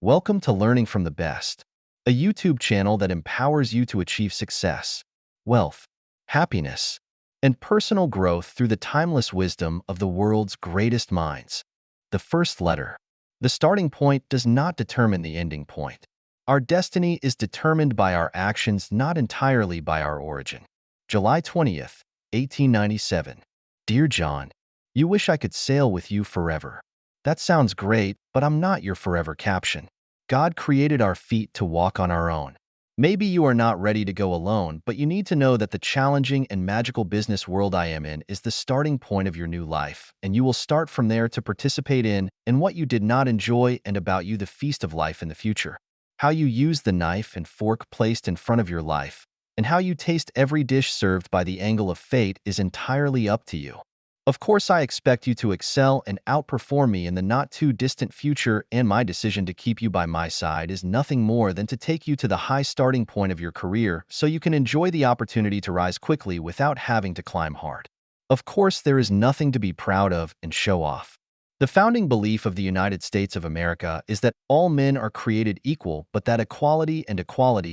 Welcome to Learning from the Best, a YouTube channel that empowers you to achieve success, wealth, happiness, and personal growth through the timeless wisdom of the world's greatest minds. The first letter. The starting point does not determine the ending point. Our destiny is determined by our actions, not entirely by our origin. July 20th, 1897. Dear John, you wish I could sail with you forever. That sounds great, but I'm not your forever caption. God created our feet to walk on our own. Maybe you are not ready to go alone, but you need to know that the challenging and magical business world I am in is the starting point of your new life, and you will start from there to participate in what you did not enjoy and about you the feast of life in the future. How you use the knife and fork placed in front of your life, and how you taste every dish served by the angle of fate is entirely up to you. Of course, I expect you to excel and outperform me in the not-too-distant future, and my decision to keep you by my side is nothing more than to take you to the high starting point of your career so you can enjoy the opportunity to rise quickly without having to climb hard. Of course, there is nothing to be proud of and show off. The founding belief of the United States of America is that all men are created equal, but that equality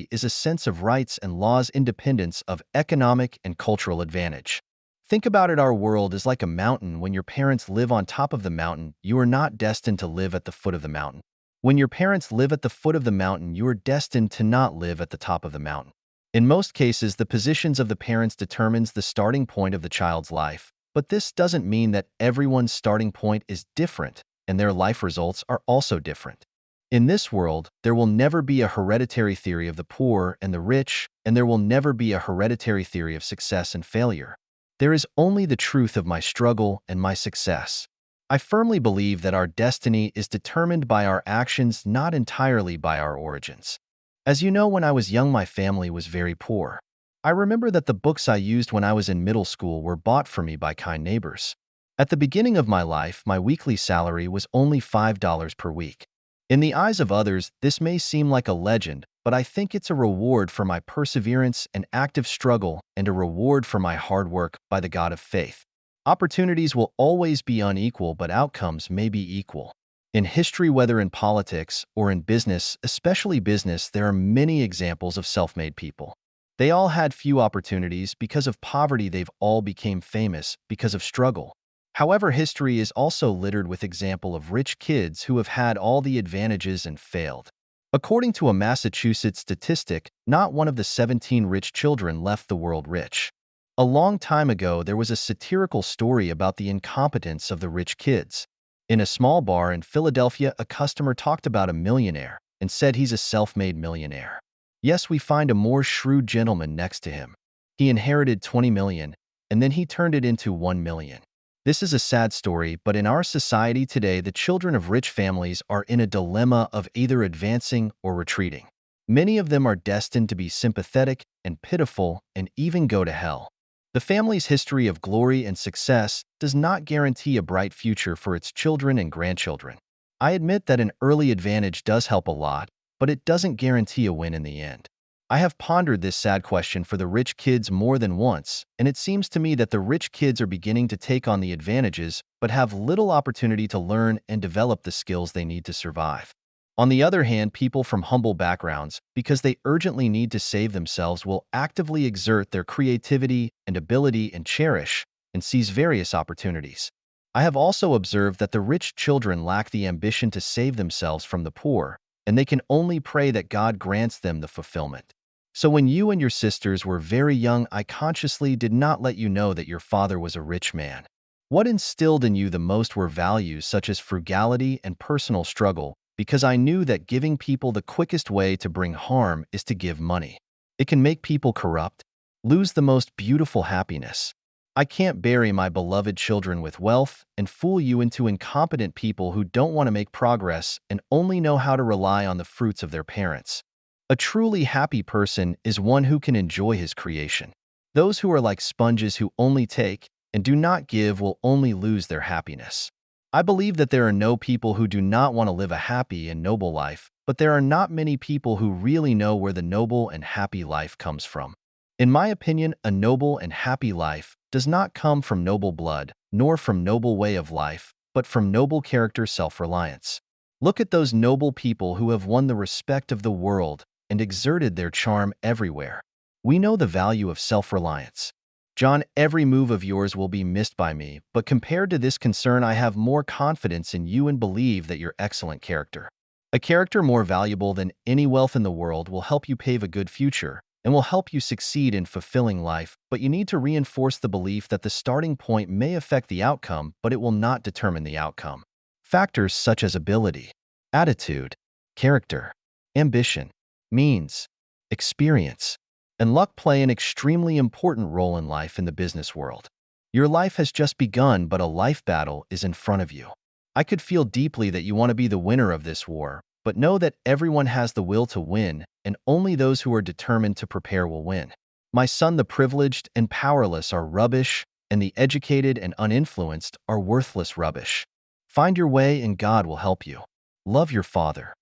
is a sense of rights and laws independence of economic and cultural advantage. Think about it, our world is like a mountain. When your parents live on top of the mountain, you are not destined to live at the foot of the mountain. When your parents live at the foot of the mountain, you are destined to not live at the top of the mountain. In most cases, the positions of the parents determines the starting point of the child's life, but this doesn't mean that everyone's starting point is different, and their life results are also different. In this world, there will never be a hereditary theory of the poor and the rich, and there will never be a hereditary theory of success and failure. There is only the truth of my struggle and my success. I firmly believe that our destiny is determined by our actions, not entirely by our origins. As you know, when I was young, my family was very poor. I remember that the books I used when I was in middle school were bought for me by kind neighbors. At the beginning of my life, my weekly salary was only $5 per week. In the eyes of others, this may seem like a legend, but I think it's a reward for my perseverance and active struggle and a reward for my hard work by the God of faith. Opportunities will always be unequal, but outcomes may be equal. In history, whether in politics or in business, especially business, there are many examples of self-made people. They all had few opportunities because of poverty. They've all became famous because of struggle. However, history is also littered with examples of rich kids who have had all the advantages and failed. According to a Massachusetts statistic, not one of the 17 rich children left the world rich. A long time ago, there was a satirical story about the incompetence of the rich kids. In a small bar in Philadelphia, a customer talked about a millionaire and said he's a self-made millionaire. Yes, we find a more shrewd gentleman next to him. He inherited 20 million, and then he turned it into 1 million. This is a sad story, but in our society today, the children of rich families are in a dilemma of either advancing or retreating. Many of them are destined to be sympathetic and pitiful and even go to hell. The family's history of glory and success does not guarantee a bright future for its children and grandchildren. I admit that an early advantage does help a lot, but it doesn't guarantee a win in the end. I have pondered this sad question for the rich kids more than once, and it seems to me that the rich kids are beginning to take on the advantages but have little opportunity to learn and develop the skills they need to survive. On the other hand, people from humble backgrounds, because they urgently need to save themselves, will actively exert their creativity and ability and cherish and seize various opportunities. I have also observed that the rich children lack the ambition to save themselves from the poor, and they can only pray that God grants them the fulfillment. So when you and your sisters were very young, I consciously did not let you know that your father was a rich man. What instilled in you the most were values such as frugality and personal struggle, because I knew that giving people the quickest way to bring harm is to give money. It can make people corrupt, lose the most beautiful happiness. I can't bury my beloved children with wealth and fool you into incompetent people who don't want to make progress and only know how to rely on the fruits of their parents. A truly happy person is one who can enjoy his creation. Those who are like sponges who only take and do not give will only lose their happiness. I believe that there are no people who do not want to live a happy and noble life, but there are not many people who really know where the noble and happy life comes from. In my opinion, a noble and happy life does not come from noble blood, nor from noble way of life, but from noble character, self-reliance. Look at those noble people who have won the respect of the world and exerted their charm everywhere. We know the value of self-reliance. John, every move of yours will be missed by me, but compared to this concern, I have more confidence in you and believe that you're excellent character. A character more valuable than any wealth in the world will help you pave a good future and will help you succeed in fulfilling life, but you need to reinforce the belief that the starting point may affect the outcome, but it will not determine the outcome. Factors such as ability, attitude, character, ambition, means, experience, and luck play an extremely important role in life in the business world. Your life has just begun, but a life battle is in front of you. I could feel deeply that you want to be the winner of this war, but know that everyone has the will to win, and only those who are determined to prepare will win. My son, the privileged and powerless are rubbish, and the educated and uninfluenced are worthless rubbish. Find your way and God will help you. Love your father.